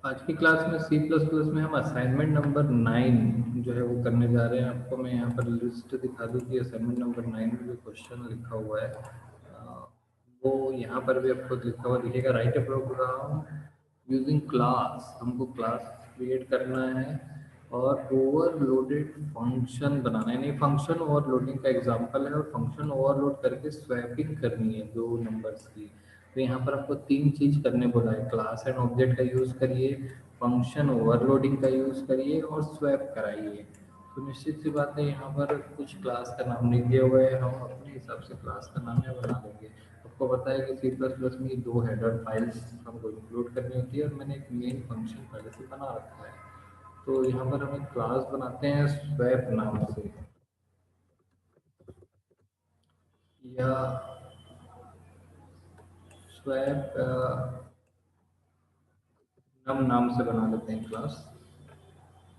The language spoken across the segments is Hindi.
आज की क्लास में सी प्लस प्लस में हम असाइनमेंट नंबर 9 जो है वो करने जा रहे हैं। आपको मैं यहाँ पर लिस्ट दिखा दूँ कि असाइनमेंट नंबर 9 में जो क्वेश्चन लिखा हुआ है वो यहाँ पर भी आपको लिखा हुआ दिखेगा। राइट ए प्रोग्राम यूजिंग क्लास, हमको क्लास क्रिएट करना है और ओवरलोडेड फंक्शन बनाना है। नहीं, फंक्शन ओवरलोडिंग का एग्जांपल है और फंक्शन ओवरलोड करके स्वैपिंग करनी है दो नंबर्स की। तो यहाँ पर आपको तीन चीज करने बोला है, क्लास एंड ऑब्जेक्ट का यूज करिए, फंक्शन ओवरलोडिंग का यूज करिए और स्वैप कराइए। तो निश्चित सी बात है, यहाँ पर कुछ क्लास का नाम नहीं दिया हुआ है, हम अपने हिसाब से क्लास का नाम है बना देंगे। आपको पता है कि सी प्लस प्लस में दो हेडर फाइल्स हमको इंक्लूड करनी होती है और मैंने एक मेन फंक्शन पहले से बना रखा है। तो यहाँ पर हम एक क्लास बनाते हैं स्वैप नाम से, या स्वैप नम नाम से बना लेते हैं क्लास,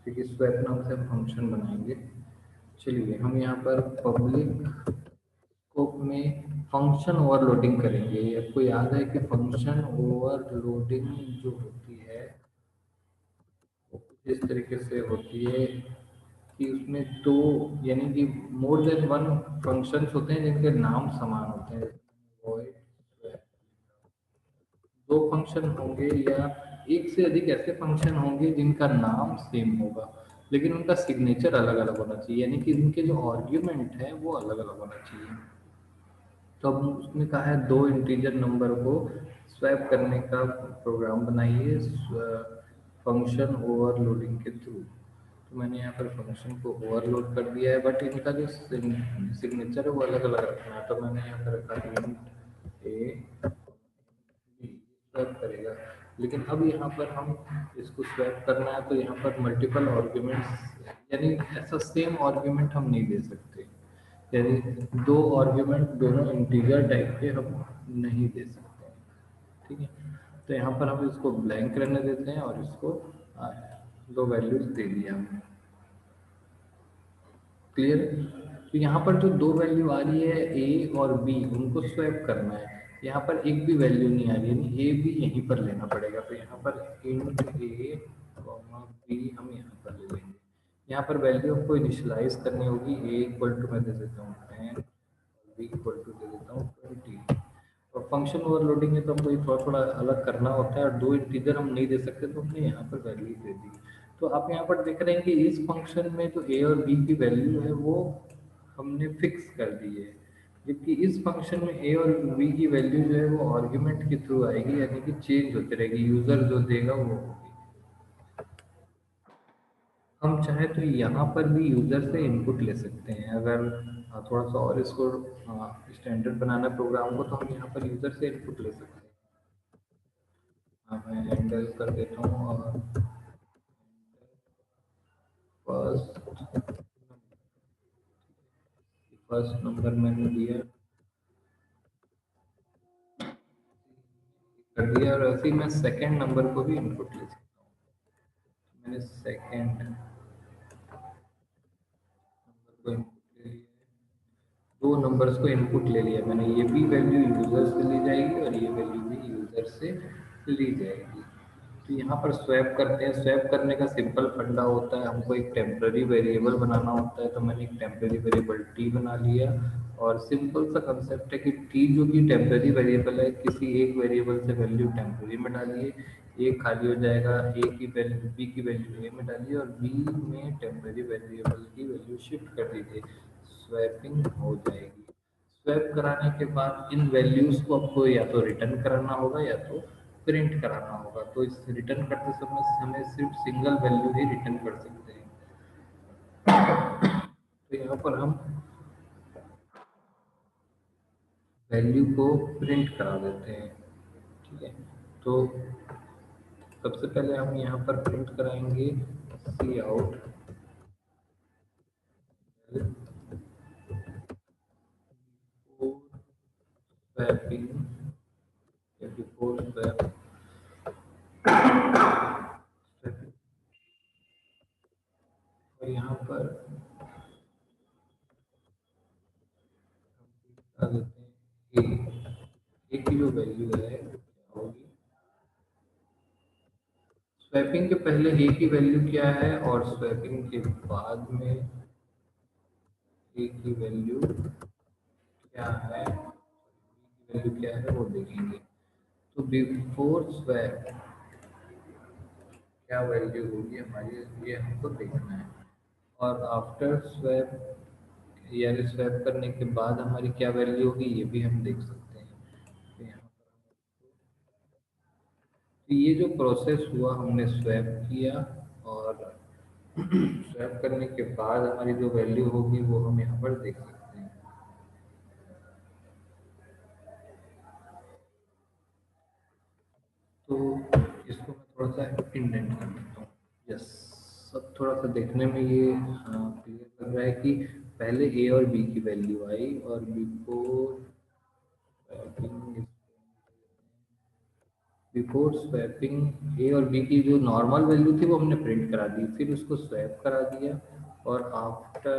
क्योंकि स्वैप नाम से हम फंक्शन बनाएंगे। चलिए हम यहाँ पर पब्लिक स्कोप में फंक्शन ओवरलोडिंग करेंगे। आपको याद है कि फंक्शन ओवरलोडिंग जो होती है वो कुछ इस तरीके से होती है कि उसमें दो, यानी कि मोर देन वन फंक्शंस होते हैं जिनके नाम समान होते हैं। void swap, दो फंक्शन होंगे या एक से अधिक ऐसे फंक्शन होंगे जिनका नाम सेम होगा लेकिन उनका सिग्नेचर अलग अलग होना चाहिए, यानी कि उनके जो आर्ग्यूमेंट है वो अलग अलग होना चाहिए। तो अब उसने कहा है दो इंटीजर नंबर को स्वैप करने का प्रोग्राम बनाइए फंक्शन ओवरलोडिंग के थ्रू। तो मैंने यहाँ पर फंक्शन को ओवरलोड कर दिया है, बट इनका जो सिग्नेचर है वो अलग अलग रखना है। तो मैंने यहाँ पर रखा int a स्वैप करेगा। लेकिन अब यहाँ पर हम इसको स्वैप करना है तो यहाँ पर मल्टीपल आर्ग्यूमेंट्स, यानी ऐसा सेम आर्ग्यूमेंट हम नहीं दे सकते, यानी दो आर्ग्यूमेंट दोनों इंटीजर टाइप के हम नहीं दे सकते। ठीक है, तो यहाँ पर हम इसको ब्लैंक रहने देते हैं और इसको आ, दो वैल्यूज दे दिया हमने। क्लियर? तो यहाँ पर जो दो वैल्यू आ रही है ए और बी, उनको स्वैप करना है। यहाँ पर एक भी वैल्यू नहीं आ रही, यानी ए भी यहीं पर लेना पड़ेगा। तो यहाँ पर इंट ए बी हम यहाँ पर ले लेंगे। यहाँ पर वैल्यू हमको इनिशियलाइज करनी होगी। ए इक्वल टू मैं दे देता हूँ 10, बी इक्वल टू दे देता हूँ 20। और फंक्शन ओवरलोडिंग में तो हमको ये थोड़ा थोड़ा अलग करना होता है और दो इंटीजर हम नहीं दे सकते, तो हमने यहाँ पर वैल्यू दे दी। तो आप यहाँ पर देख रहे हैं कि इस फंक्शन में जो ए और बी की वैल्यू है वो हमने फिक्स कर दी है, जबकि इस फंक्शन में ए और बी की वैल्यू जो है वो आर्ग्यूमेंट के थ्रू आएगी, यानी कि चेंज होती रहेगी, यूजर जो देगा वो होगी। हम चाहे तो यहाँ पर भी यूजर से इनपुट ले सकते हैं। अगर थोड़ा सा और इसको स्टैंडर्ड बनाना प्रोग्राम को, तो हम यहाँ पर यूजर से इनपुट ले सकते हैं। मैं हैंडल कर देता हूँ और फर्स्ट फर्स्ट नंबर मैंने दिया कर दिया, और ऐसे ही मैं सेकंड नंबर को भी इनपुट ले सकता हूँ। मैंने सेकंड नंबर को इनपुट ले लिया, दो नंबर्स को इनपुट ले लिया मैंने। ये भी वैल्यू यूजर से ली जाएगी और ये वैल्यू भी यूजर से ली जाएगी। तो यहाँ पर स्वैप करते हैं। स्वैप करने का सिंपल फंडा होता है, हमको एक टेम्पररी वेरिएबल बनाना होता है। तो मैंने एक टेम्पररी वेरिएबल टी बना लिया, और सिंपल सा कंसेप्ट है कि टी जो कि टेम्पररी वेरिएबल है, किसी एक वेरिएबल से वैल्यू टेम्पररी में डालिए, ए खाली हो जाएगा, ए की वैल्यू बी की वैल्यू ए में डालिए और बी में टेम्पररी वेरिएबल की वैल्यू शिफ्ट कर दीजिए, स्वैपिंग हो जाएगी। स्वैप कराने के बाद इन वैल्यूज को आपको या तो रिटर्न कराना होगा या तो प्रिंट कराना होगा। तो इस रिटर्न करते समय हमें सिर्फ सिंगल वैल्यू ही रिटर्न कर सकते हैं। तो यहाँ पर हम वैल्यू को प्रिंट करा देते हैं। ठीक है, तो सबसे पहले हम यहाँ पर प्रिंट कराएंगे सी आउट स्वैपिंग या बिफोर स्वैप। और यहाँ पर बता देते हैं ए की जो वैल्यू है वो क्या होगी, स्वैपिंग के पहले ए की वैल्यू क्या है और स्वैपिंग के बाद में ए की वैल्यू क्या है, वैल्यू क्या है वो देखेंगे। तो बिफोर स्वैप क्या वैल्यू होगी हमारी, ये हमको देखना है। और आफ्टर स्वैप यानी स्वैप करने के बाद हमारी क्या वैल्यू होगी ये भी हम देख सकते हैं। तो यहाँ तो ये जो प्रोसेस हुआ, हमने स्वैप किया और स्वैप करने के बाद हमारी जो वैल्यू होगी वो हम यहाँ पर देख सकते हैं। तो इसको मैं थोड़ा सा इंडेंट कर देता हूँ। यस, सब थोड़ा सा देखने में ये क्लियर लग रहा है कि पहले ए और बी की वैल्यू आई और बिफोर स्वैपिंग ए और बी की जो नॉर्मल वैल्यू थी वो हमने प्रिंट करा दी, फिर उसको स्वैप करा दिया और आफ्टर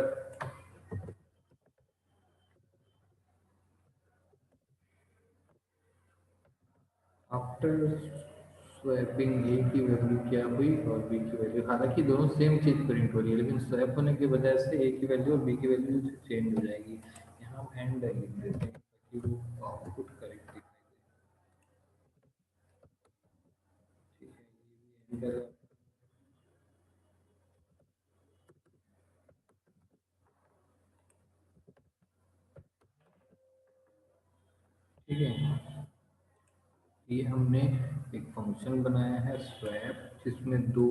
स्वैपिंग ए की वैल्यू क्या हुई और बी की वैल्यू, हालांकि दोनों सेम चीज प्रिंट हो रही है लेकिन स्वैप होने की वजह से ए की वैल्यू और बी की वैल्यू चेंज हो जाएगी। यहाँ हम एंड लिख देते हैं ताकि वो आउटपुट करेक्ट दिखाई दे। ठीक है, ये हमने एक फंक्शन बनाया है स्वैप जिसमें दो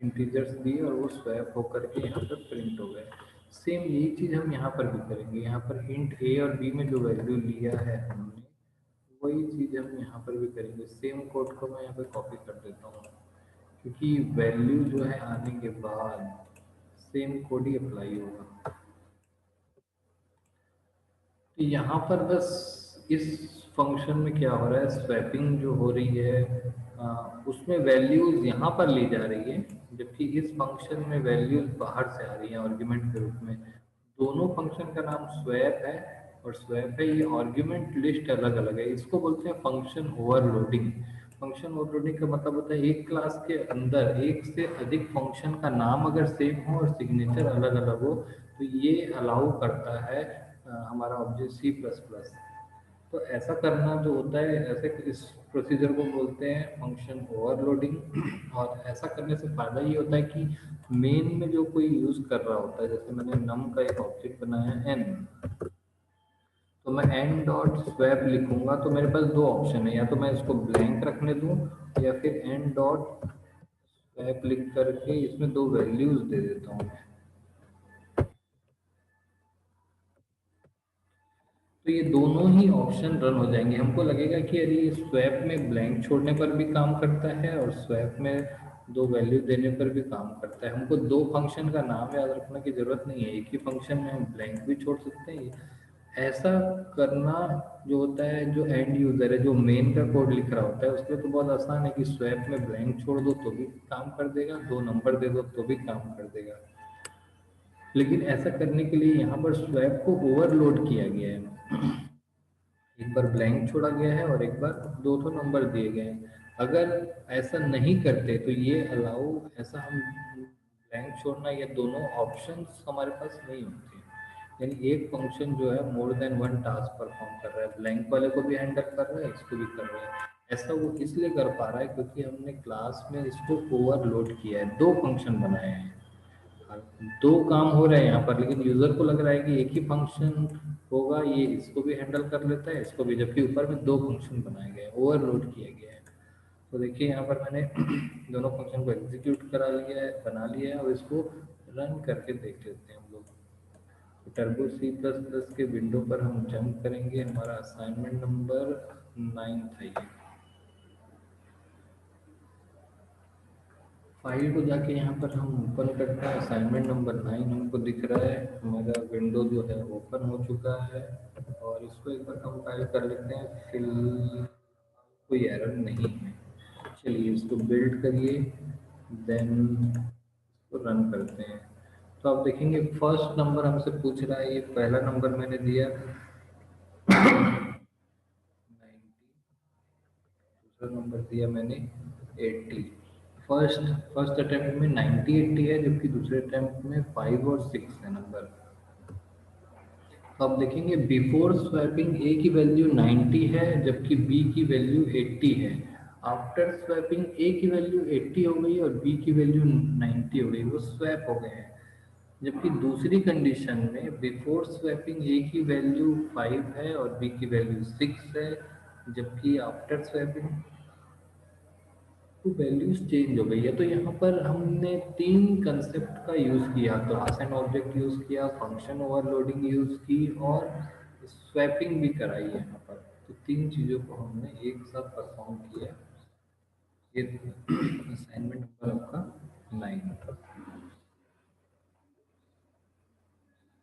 इंटीजर्स दिए और वो स्वैप होकर के यहाँ पर प्रिंट हो गए। सेम यही चीज़ हम यहाँ पर भी करेंगे। यहाँ पर इंट ए और बी में जो वैल्यू लिया है हमने वही चीज़ हम यहाँ पर भी करेंगे। सेम कोड को मैं यहाँ पर कॉपी कर देता हूँ क्योंकि वैल्यू जो है आने के बाद सेम कोड ही अप्लाई होगा। तो यहाँ पर बस इस फंक्शन में क्या हो रहा है, स्वैपिंग जो हो रही है उसमें वैल्यूज यहाँ पर ली जा रही है जबकि इस फंक्शन में वैल्यूज बाहर से आ रही हैं आर्ग्यूमेंट के रूप में। दोनों फंक्शन का नाम स्वैप है और स्वैप है, ये आर्ग्यूमेंट लिस्ट अलग अलग है। इसको बोलते हैं फंक्शन ओवरलोडिंग। फंक्शन ओवरलोडिंग का मतलब होता है एक क्लास के अंदर एक से अधिक फंक्शन का नाम अगर सेम हो और सिग्नेचर अलग अलग हो तो ये अलाउ करता है हमारा ऑब्जेक्ट सी प्लस प्लस। तो ऐसा करना जो होता है, ऐसे इस प्रोसीजर को बोलते हैं फंक्शन ओवरलोडिंग। और ऐसा करने से फ़ायदा ये होता है कि मेन में जो कोई यूज़ कर रहा होता है, जैसे मैंने नम का एक ऑब्जेक्ट बनाया है एन, तो मैं एन डॉट स्वैप लिखूंगा तो मेरे पास दो ऑप्शन है, या तो मैं इसको ब्लैंक रखने दूं या फिर एन डॉट स्वैप लिख करके इसमें दो वैल्यूज दे देता हूँ। तो ये दोनों ही ऑप्शन रन हो जाएंगे। हमको लगेगा कि अरे ये स्वैप में ब्लैंक छोड़ने पर भी काम करता है और स्वैप में दो वैल्यू देने पर भी काम करता है। हमको दो फंक्शन का नाम याद रखने की जरूरत नहीं है, एक ही फंक्शन में हम ब्लैंक भी छोड़ सकते हैं। ऐसा करना जो होता है, जो एंड यूजर है जो मेन का कोड लिख रहा होता है उसके लिए तो बहुत आसान है कि स्वैप में ब्लैंक छोड़ दो तो भी काम कर देगा, दो नंबर दे दो तो भी काम कर देगा। लेकिन ऐसा करने के लिए यहाँ पर स्वैप को ओवरलोड किया गया है। एक बार ब्लैंक छोड़ा गया है और एक बार दो तो नंबर दिए गए हैं। अगर ऐसा नहीं करते तो ये अलाउ, ऐसा हम ब्लैंक छोड़ना, ये दोनों ऑप्शंस हमारे पास नहीं होते। यानी एक फंक्शन जो है more than one task perform कर रहा है, ब्लैंक वाले को भी हैंडल कर रहा है इसको भी कर रहा है। ऐसा वो इसलिए कर पा रहा है क्योंकि हमने क्लास में इसको ओवरलोड किया है, दो फंक्शन बनाए हैं। दो काम हो रहे हैं यहाँ पर लेकिन यूजर को लग रहा है कि एक ही फंक्शन होगा, ये इसको भी हैंडल कर लेता है इसको भी, जबकि ऊपर में दो फंक्शन बनाए गए हैं, ओवरलोड किया गया है। तो देखिए यहाँ पर मैंने दोनों फंक्शन को एग्जीक्यूट करा लिया है, बना लिया है और इसको रन करके देख लेते हैं हम लोग। तो टर्बो सी प्लस प्लस के विंडो पर हम जंप करेंगे, हमारा असाइनमेंट नंबर 9 था ये। फाइल को जाके यहाँ पर हम ओपन करते हैं, असाइनमेंट नंबर 9 हमको दिख रहा है, हमारा विंडो जो है ओपन हो चुका है। और इसको एक बार कंपाइल कर लेते हैं, फिल कोई एरर नहीं है। चलिए इसको बिल्ड करिए, देन इसको रन करते हैं। तो आप देखेंगे फर्स्ट नंबर हमसे पूछ रहा है, ये पहला नंबर मैंने दिया 90, दूसरा नंबर दिया मैंने 80। फर्स्ट अटेम्प्ट में 90 80 है, जबकि दूसरे अटेम्प्ट में 5 और 6 है नंबर। तो आप देखेंगे बिफोर स्वैपिंग ए की वैल्यू 90 है, जबकि बी की वैल्यू 80 है। आफ्टर स्वैपिंग ए की वैल्यू 80 हो गई और बी की वैल्यू 90 हो गई, वो स्वैप हो गए हैं। जबकि दूसरी कंडीशन में बिफोर स्वैपिंग ए की वैल्यू 5 है और बी की वैल्यू 6 है, जबकि आफ्टर स्वैपिंग तो वैल्यूज चेंज हो गई है। तो यहाँ पर हमने तीन कंसेप्ट का यूज़ किया, क्लास एंड ऑब्जेक्ट यूज़ किया, फंक्शन ओवरलोडिंग यूज़ की और स्वैपिंग भी कराई है यहाँ पर। तो तीन चीज़ों को हमने एक साथ परफॉर्म किया। ये असाइनमेंट नंबर आपका 9।